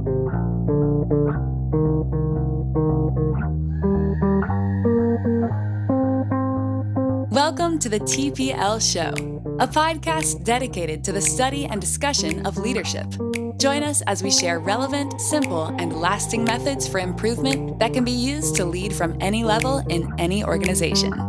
Welcome to the TPL Show, a podcast dedicated to the study and discussion of leadership. Join us as we share relevant, simple, and lasting methods for improvement that can be used to lead from any level in any organization.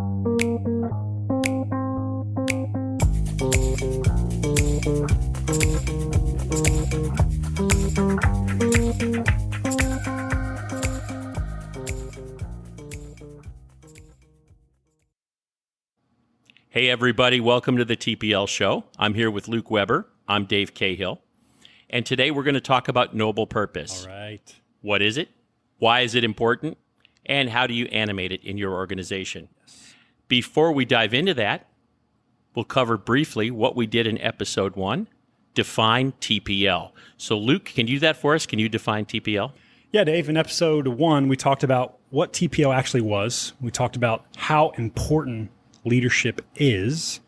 Hey everybody, welcome to the TPL Show. I'm here with Luke Weber. I'm Dave Cahill. And today we're going to talk about noble purpose. All right. What is it? Why is it important? And how do you animate it in your organization? Yes. Before we dive into that, we'll cover briefly what we did in episode 1, define TPL. So Luke, can you do that for us? Can you define TPL? Yeah, Dave, in episode 1, we talked about what TPL actually was. We talked about how important leadership is.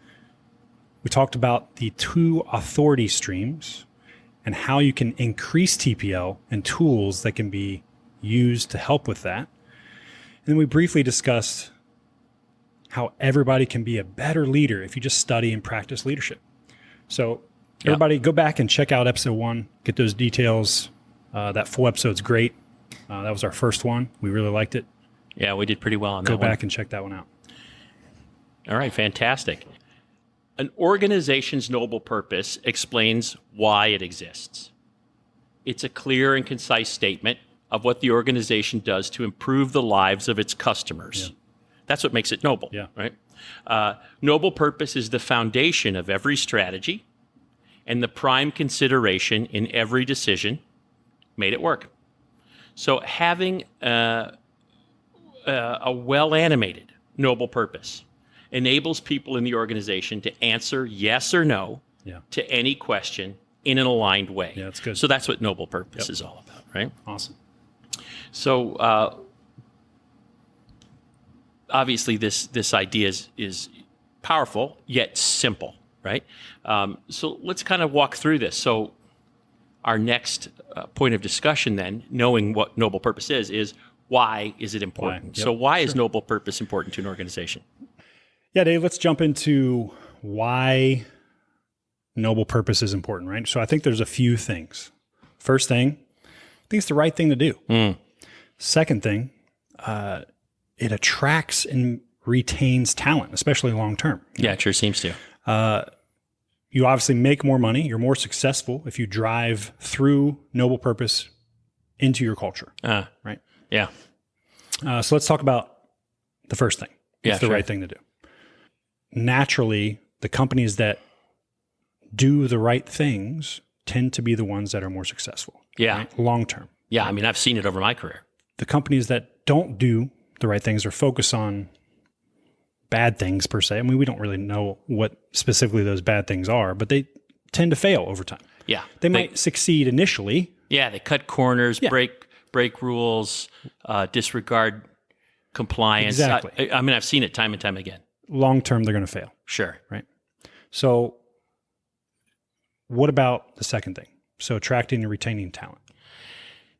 We talked about the 2 authority streams and how you can increase TPL and tools that can be used to help with that. And then we briefly discussed how everybody can be a better leader if you just study and practice leadership. So everybody go back and check out episode 1, get those details. That full episode's great. That was our first one. We really liked it. Yeah, we did pretty well on that one. Go back and check that one out. All right, fantastic. An organization's noble purpose explains why it exists. It's a clear and concise statement of what the organization does to improve the lives of its customers. Yeah. That's what makes it noble, right? Noble purpose is the foundation of every strategy and the prime consideration in every decision made it work. So having a well-animated noble purpose enables people in the organization to answer yes or no to any question in an aligned way. Yeah, that's good. So that's what noble purpose is all about, right? Awesome. So obviously this idea is powerful yet simple, right? So let's kind of walk through this. So our next point of discussion then, knowing what noble purpose is why is it important? So why is noble purpose important to an organization? Yeah, Dave, let's jump into why noble purpose is important, right? So I think there's a few things. First thing, I think it's the right thing to do. Second thing, it attracts and retains talent, especially long term. Yeah, it sure seems to. You obviously make more money. You're more successful if you drive through noble purpose into your culture, right? Yeah. So let's talk about the first thing. It's the right thing to do. Naturally, the companies that do the right things tend to be the ones that are more successful. Yeah. Right? Long term. Yeah. I mean, I've seen it over my career. The companies that don't do the right things or focus on bad things per se. I mean, we don't really know what specifically those bad things are, but they tend to fail over time. Yeah. They might succeed initially. Yeah. They cut corners, break rules, disregard compliance. Exactly. I mean, I've seen it time and time again. Long term, they're going to fail. Sure. Right. So what about the second thing? So attracting and retaining talent.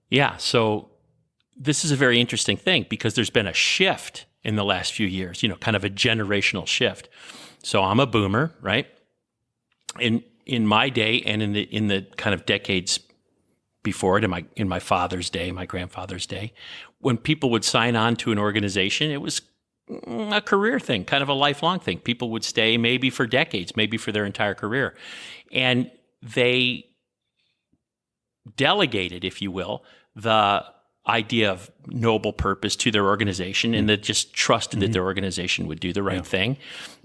Yeah. So this is a very interesting thing because there's been a shift in the last few years, kind of a generational shift. So I'm a boomer, right? In my day and in the kind of decades before it, in my father's day, my grandfather's day, when people would sign on to an organization, it was a career thing, kind of a lifelong thing. People would stay maybe for decades, maybe for their entire career. And they delegated, if you will, the idea of noble purpose to their organization and that just trusted that their organization would do the right thing.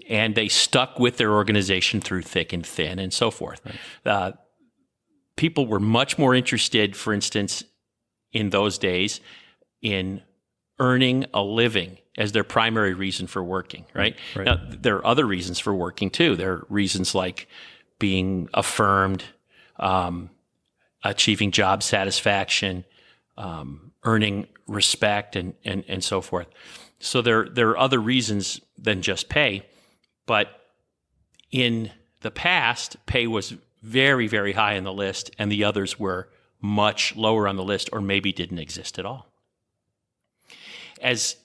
And they stuck with their organization through thick and thin and so forth. Right. People were much more interested, for instance, in those days in earning a living as their primary reason for working, right? Now, there are other reasons for working too. There are reasons like being affirmed, achieving job satisfaction, earning respect, and so forth. So there are other reasons than just pay, but in the past, pay was very, very high on the list, and the others were much lower on the list or maybe didn't exist at all. As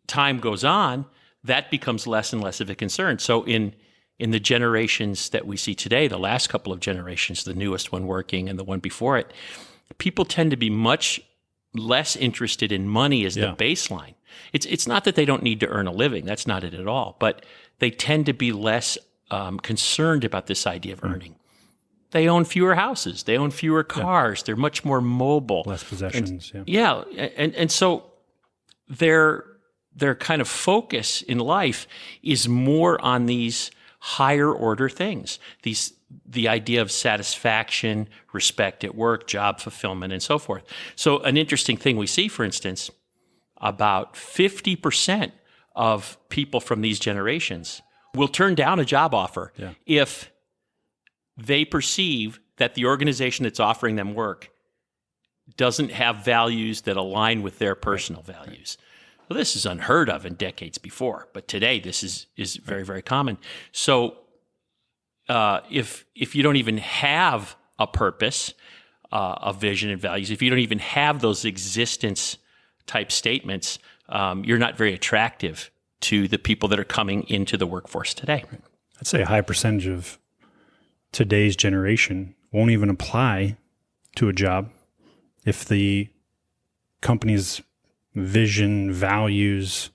time goes on, that becomes less and less of a concern. So in the generations that we see today, the last couple of generations, the newest one working and the one before it, people tend to be much less interested in money as the baseline. It's not that they don't need to earn a living. That's not it at all. But they tend to be less concerned about this idea of earning. They own fewer houses. They own fewer cars. They're much more mobile. Less possessions. And so their kind of focus in life is more on these higher order things. The idea of satisfaction, respect at work, job fulfillment, and so forth. So an interesting thing we see, for instance, about 50% of people from these generations will turn down a job offer if they perceive that the organization that's offering them work doesn't have values that align with their personal values. Well, this is unheard of in decades before, but today this is very, very common. So if you don't even have a purpose, a vision and values, if you don't even have those existence type statements, you're not very attractive to the people that are coming into the workforce today. I'd say a high percentage of today's generation won't even apply to a job if the company's vision, values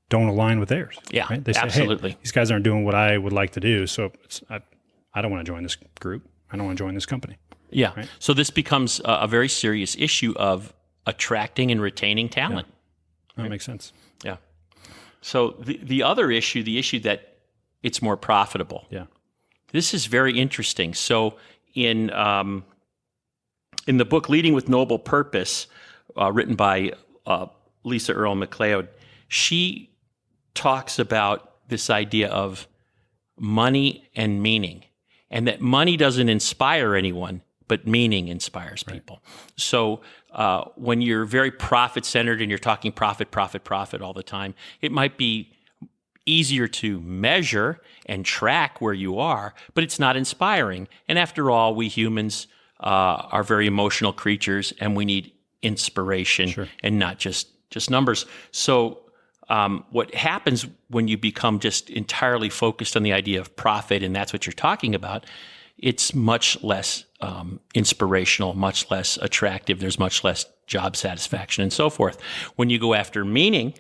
don't align with theirs. Yeah, right? They say, absolutely. Hey, these guys aren't doing what I would like to do, so I don't want to join this group. I don't want to join this company. Yeah. Right? So this becomes a very serious issue of attracting and retaining talent. Yeah. That makes sense. Yeah. So the other issue, the issue that it's more profitable. Yeah. This is very interesting. So in the book Leading with Noble Purpose, written by Lisa Earle McLeod, she talks about this idea of money and meaning, and that money doesn't inspire anyone, but meaning inspires people. So when you're very profit-centered and you're talking profit all the time, it might be easier to measure and track where you are, but it's not inspiring. And after all, we humans are very emotional creatures, and we need inspiration and not just numbers. So what happens when you become just entirely focused on the idea of profit, and that's what you're talking about, it's much less inspirational, much less attractive. There's much less job satisfaction and so forth. When you go after meaning,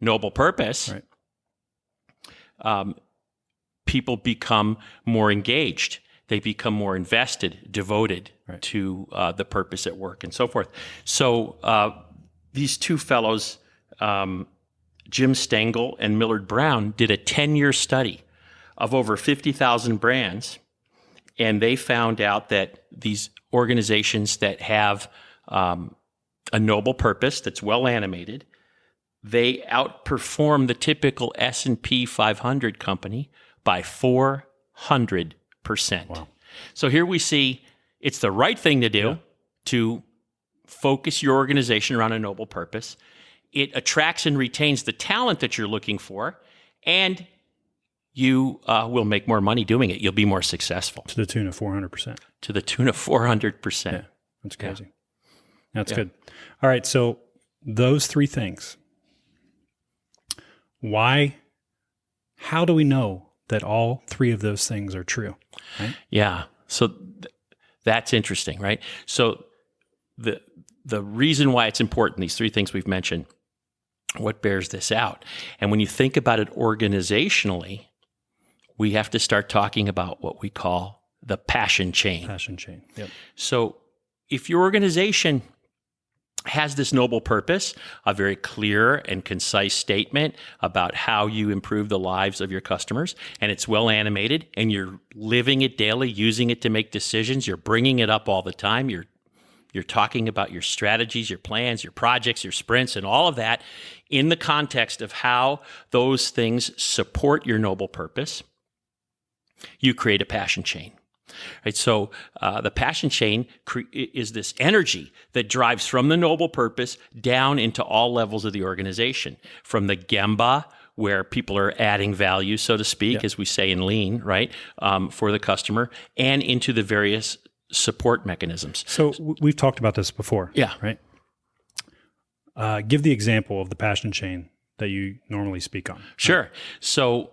noble purpose, people become more engaged. They become more invested, devoted to the purpose at work and so forth. So these two fellows, Jim Stengel and Millard Brown, did a 10-year study of over 50,000 brands, and they found out that these organizations that have a noble purpose that's well animated, they outperform the typical S&P 500 company by 400%. Wow. So here we see it's the right thing to do to focus your organization around a noble purpose. It attracts and retains the talent that you're looking for, and you will make more money doing it. You'll be more successful. To the tune of 400%. To the tune of 400%. Yeah, that's crazy. That's good. All right, so those three things. How do we know that all three of those things are true? Right? Yeah. So that's interesting, right? So the reason why it's important, these three things we've mentioned, what bears this out? And when you think about it organizationally, we have to start talking about what we call the passion chain. Passion chain. Yep. So if your organization has this noble purpose, a very clear and concise statement about how you improve the lives of your customers, and it's well animated, and you're living it daily, using it to make decisions, you're bringing it up all the time, you're talking about your strategies, your plans, your projects, your sprints, and all of that in the context of how those things support your noble purpose, you create a passion chain. Right, so the passion chain is this energy that drives from the noble purpose down into all levels of the organization, from the gemba, where people are adding value, so to speak, as we say in lean, right, for the customer, and into the various support mechanisms. So we've talked about this before. Yeah. Right. Give the example of the passion chain that you normally speak on. Sure. So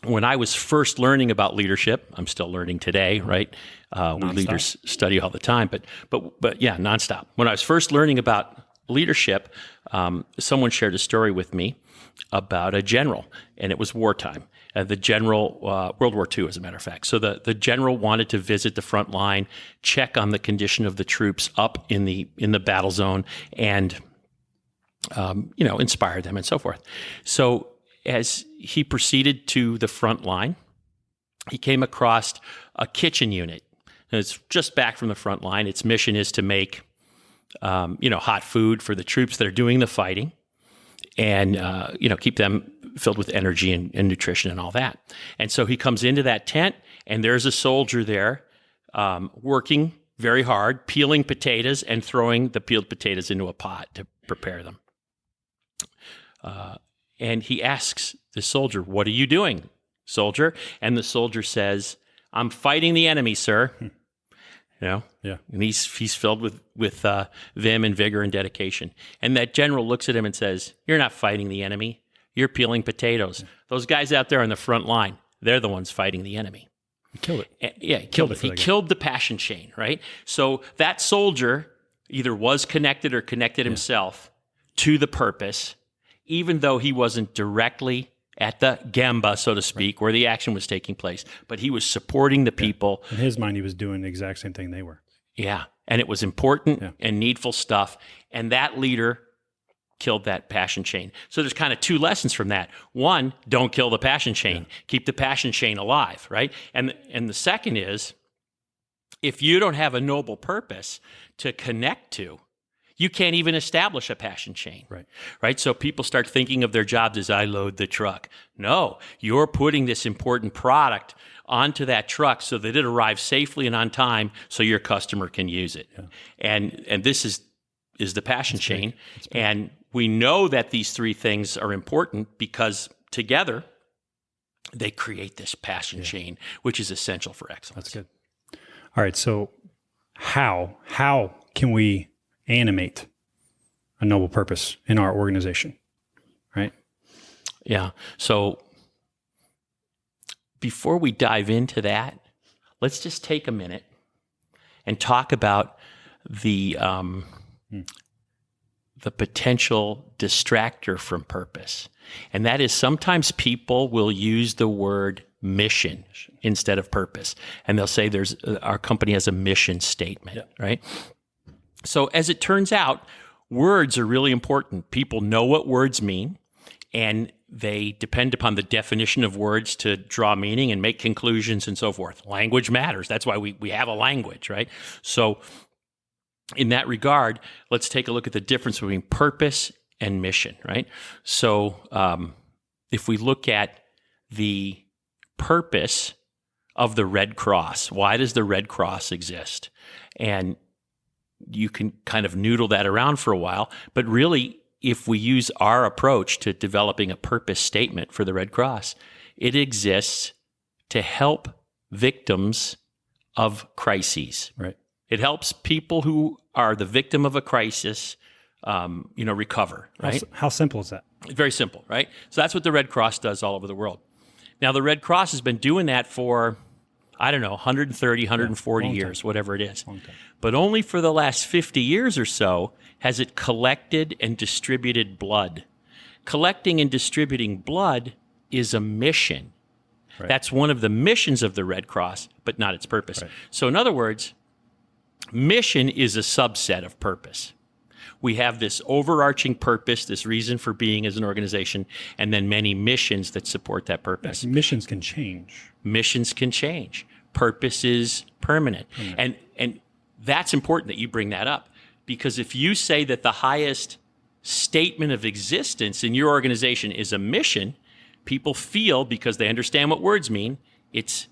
when I was first learning about leadership, I'm still learning today, right? We leaders study all the time, but yeah, nonstop. When I was first learning about leadership, someone shared a story with me about a general, and it was wartime. The general, World War II, as a matter of fact. So the general wanted to visit the front line, check on the condition of the troops up in the battle zone, and inspire them and so forth. So as he proceeded to the front line, he came across a kitchen unit. And it's just back from the front line. Its mission is to make, hot food for the troops that are doing the fighting, and keep them filled with energy and nutrition and all that. And so he comes into that tent, and there's a soldier there working very hard, peeling potatoes and throwing the peeled potatoes into a pot to prepare them. And he asks the soldier, "What are you doing, soldier?" And the soldier says, "I'm fighting the enemy, sir." Yeah. And he's filled with vim and vigor and dedication. And that general looks at him and says, "You're not fighting the enemy. You're peeling potatoes. Those guys out there on the front line, they're the ones fighting the enemy." He killed it. And, he killed it. He killed the passion chain, right? So that soldier either was connected or connected himself to the purpose, even though he wasn't directly at the gamba, so to speak, where the action was taking place, but he was supporting the people. In his mind, he was doing the exact same thing they were. Yeah, and it was important and needful stuff, and that leader killed that passion chain. So there's kind of two lessons from that. One, don't kill the passion chain. Keep the passion chain alive, right? And the second is, if you don't have a noble purpose to connect to, you can't even establish a passion chain, right? So people start thinking of their jobs as, I load the truck. No, you're putting this important product onto that truck so that it arrives safely and on time so your customer can use it. And this is the passion chain. And we know that these three things are important because together they create this passion chain, which is essential for excellence. That's good. All right, so how can we animate a noble purpose in our organization, right? Yeah. So before we dive into that, let's just take a minute and talk about the potential distractor from purpose. And that is, sometimes people will use the word mission instead of purpose. And they'll say our company has a mission statement, right? So as it turns out, words are really important. People know what words mean, and they depend upon the definition of words to draw meaning and make conclusions and so forth. Language matters. That's why we have a language, right? So in that regard, let's take a look at the difference between purpose and mission, right? So if we look at the purpose of the Red Cross, why does the Red Cross exist? And you can kind of noodle that around for a while, but really, if we use our approach to developing a purpose statement for the Red Cross, it exists to help victims of crises. Right. It helps people who are the victim of a crisis, recover. Right. How simple is that? Very simple, right? So that's what the Red Cross does all over the world. Now, the Red Cross has been doing that for, 130, 140 years, whatever it is. But only for the last 50 years or so has it collected and distributed blood. Collecting and distributing blood is a mission. Right. That's one of the missions of the Red Cross, but not its purpose. Right. So in other words, mission is a subset of purpose. We have this overarching purpose, this reason for being as an organization, and then many missions that support that purpose. Missions can change. Missions can change. Purpose is permanent. And that's important that you bring that up, because if you say that the highest statement of existence in your organization is a mission, people feel, because they understand what words mean, it's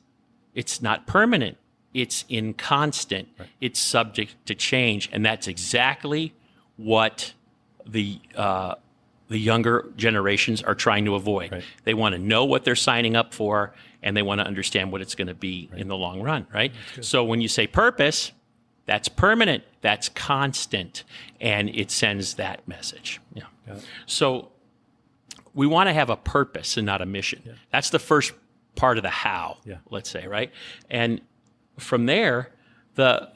not permanent. It's inconstant. Right. It's subject to change. And that's exactly what the the younger generations are trying to avoid. Right. They want to know what they're signing up for, and they want to understand what it's going to be in the long run, right? So when you say purpose, that's permanent, that's constant, and it sends that message. Yeah. So we want to have a purpose and not a mission. Yeah. That's the first part of the how, let's say, right? And from there, the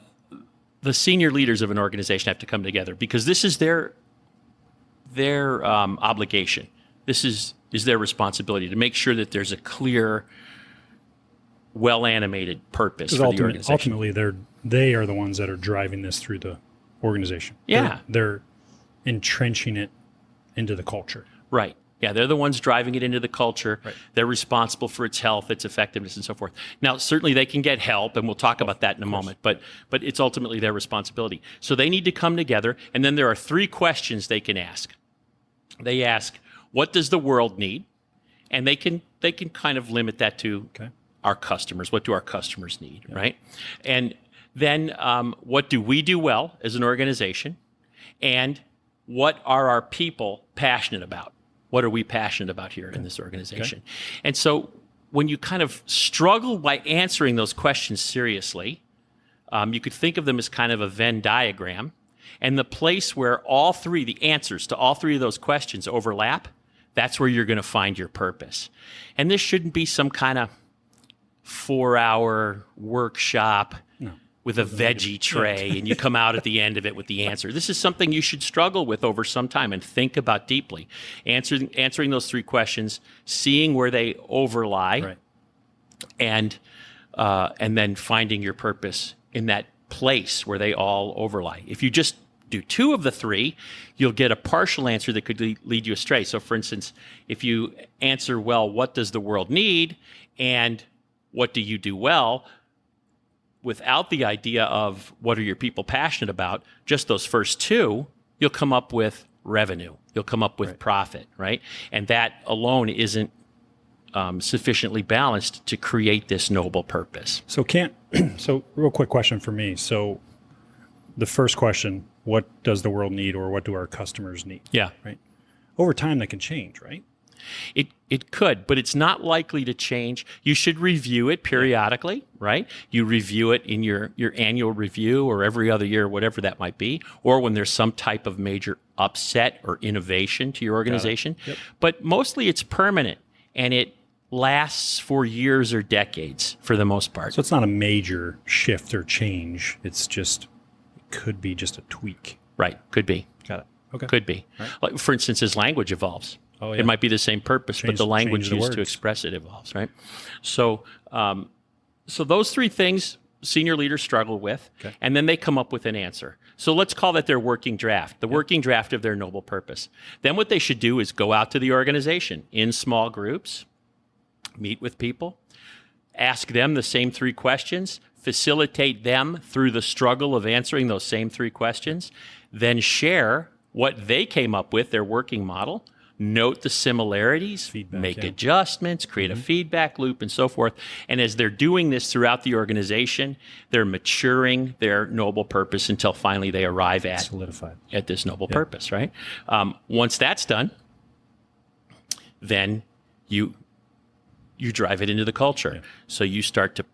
senior leaders of an organization have to come together because this is their obligation. This is their responsibility to make sure that there's a clear, well-animated purpose for the organization. Ultimately, they are the ones that are driving this through the organization. Yeah. They're entrenching it into the culture. Right. Yeah, they're the ones driving it into the culture. Right. They're responsible for its health, its effectiveness, and so forth. Now, certainly they can get help, and we'll talk about that in a moment, but it's ultimately their responsibility. So they need to come together, and then there are 3 questions they can ask. They ask, what does the world need? And they can kind of limit that to our customers. What do our customers need, right? And then what do we do well as an organization? And what are our people passionate about? What are we passionate about here in this organization? And so when you kind of struggle by answering those questions seriously, you could think of them as kind of a Venn diagram. And the place where the answers to all 3 of those questions overlap, that's where you're going to find your purpose. And this shouldn't be some kind of 4-hour workshop with a veggie tray and you come out at the end of it with the answer. This is something you should struggle with over some time and think about deeply. Answering those 3 questions, seeing where they overlie, and then finding your purpose in that place where they all overlie. If you just do 2 of the 3, you'll get a partial answer that could lead you astray. So for instance, if you answer, well, what does the world need and what do you do well, without the idea of what are your people passionate about, just those first 2, you'll come up with revenue. You'll come up with profit, right? And that alone isn't sufficiently balanced to create this noble purpose. So real quick question for me. So the first question, what does the world need or what do our customers need? Yeah. Right. Over time, that can change, right? It could, but it's not likely to change. You should review it periodically, right? You review it in your annual review or every other year, whatever that might be, or when there's some type of major upset or innovation to your organization. Yep. But mostly it's permanent, and it lasts for years or decades for the most part. So it's not a major shift or change. It could be just a tweak. Right, could be. Got it. Okay. Could be. Right. Like, for instance, as language evolves. Oh, yeah. It might be the same purpose, but the language used to words. express it evolves, right? So those 3 things senior leaders struggle with, and then they come up with an answer. So let's call that their working draft, the working draft of their noble purpose. Then what they should do is go out to the organization in small groups, meet with people, ask them the same 3 questions, facilitate them through the struggle of answering those same 3 questions, then share what they came up with, their working model, note the similarities, make adjustments, create a feedback loop, and so forth. And as they're doing this throughout the organization, they're maturing their noble purpose until finally they arrive at this noble purpose, right? Once that's done, then you drive it into the culture. So you start to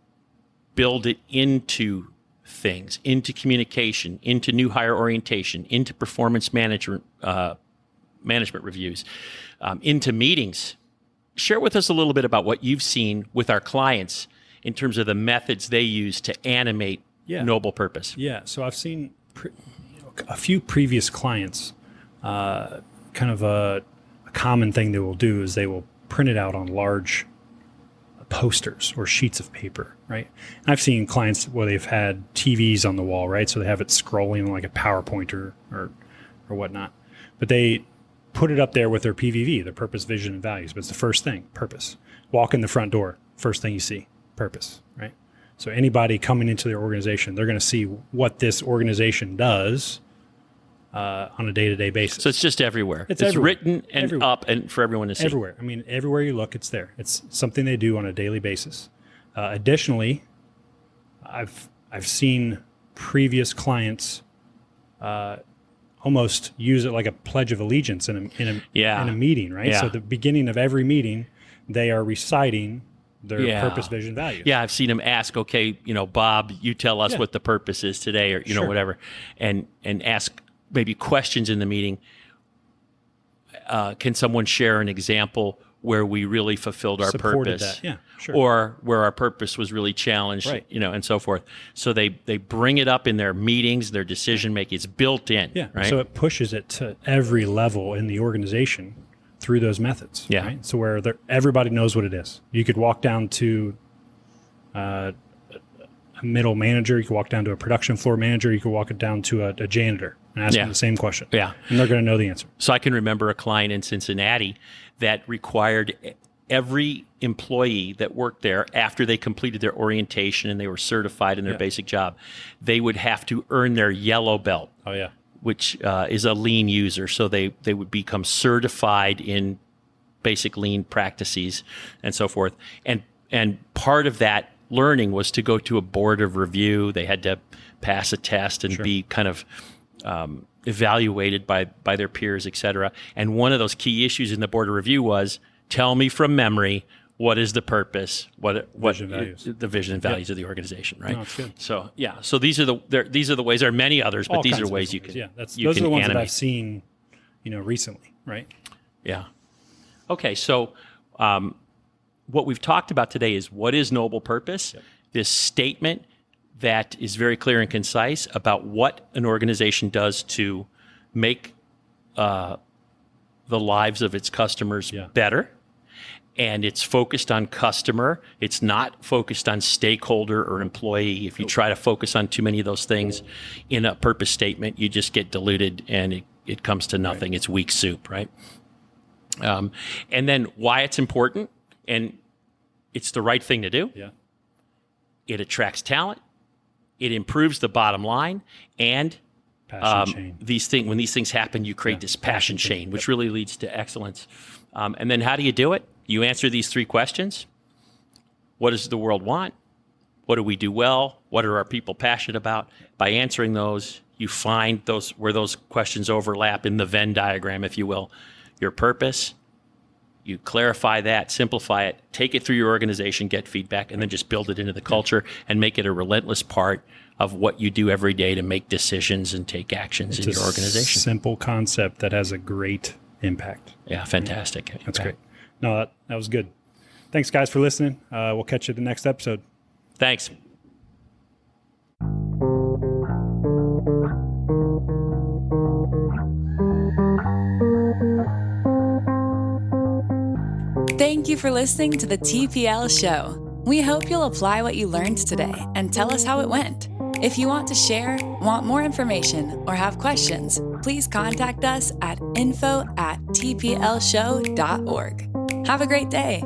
build it into things, into communication, into new hire orientation, into performance management reviews, into meetings. Share with us a little bit about what you've seen with our clients in terms of the methods they use to animate noble purpose. Yeah, so I've seen a few previous clients, kind of a common thing they will do is they will print it out on large posters or sheets of paper, right? And I've seen clients where they've had TVs on the wall, right? So they have it scrolling like a PowerPoint or whatnot. But they put it up there with their PVV, their purpose, vision, and values. But it's the first thing, purpose. Walk in the front door, first thing you see, purpose, right? So anybody coming into their organization, they're going to see what this organization does on a day-to-day basis. So it's just everywhere. It's everywhere. Written and everywhere. Up and for everyone to see. Everywhere. I mean, everywhere you look, it's there. It's something they do on a daily basis. Additionally, I've seen previous clients almost use it like a pledge of allegiance in a meeting, right? Yeah. So the beginning of every meeting, they are reciting their purpose, vision, values. Yeah, I've seen them ask, okay, Bob, you tell us what the purpose is today, or Sure. whatever, and ask maybe questions in the meeting. Can someone share an example where we really fulfilled our Supported purpose? that. Yeah, sure. Or where our purpose was really challenged, Right. And so forth. So they bring it up in their meetings, their decision making. It's built in, Yeah. right? So it pushes it to every level in the organization through those methods. Yeah. Right? So where everybody knows what it is. You could walk down to a middle manager. You could walk down to a production floor manager. You could walk it down to a janitor and ask them the same question. Yeah. And they're going to know the answer. So I can remember a client in Cincinnati that required every employee that worked there, after they completed their orientation and they were certified in their basic job, they would have to earn their yellow belt. Oh, yeah. Which is a lean user. So they would become certified in basic lean practices and so forth. And part of that learning was to go to a board of review. They had to pass a test and be kind of evaluated by their peers, et cetera. And one of those key issues in the board of review was, tell me from memory, what is the purpose? What values. the vision and values of the organization, right? No, that's good. So so these are the ways. There are many others, but All these kinds are of ways you different can. ways. you Those can are the ones animate. that I've seen, recently, right? Yeah. Okay, so what we've talked about today is what is noble purpose. This statement that is very clear and concise about what an organization does to make the lives of its customers better. And it's focused on customer. It's not focused on stakeholder or employee. If you try to focus on too many of those things in a purpose statement, you just get diluted and it comes to nothing. Right. It's weak soup, right? And then why it's important, and it's the right thing to do. Yeah. It attracts talent. It improves the bottom line, and Passion chain. when these things happen, you create this passion chain, which really leads to excellence. And then how do you do it? You answer these three questions. What does the world want? What do we do well? What are our people passionate about? By answering those, you find where those questions overlap in the Venn diagram, if you will. Your purpose, you clarify that, simplify it, take it through your organization, get feedback, and then just build it into the culture and make it a relentless part of what you do every day to make decisions and take actions in your organization. Simple concept that has a great impact. Yeah, fantastic. That's great. No, that was good. Thanks, guys, for listening. We'll catch you at the next episode. Thanks. Thank you for listening to the TPL Show. We hope you'll apply what you learned today and tell us how it went. If you want to share, want more information, or have questions, please contact us at info@tplshow.org. Have a great day.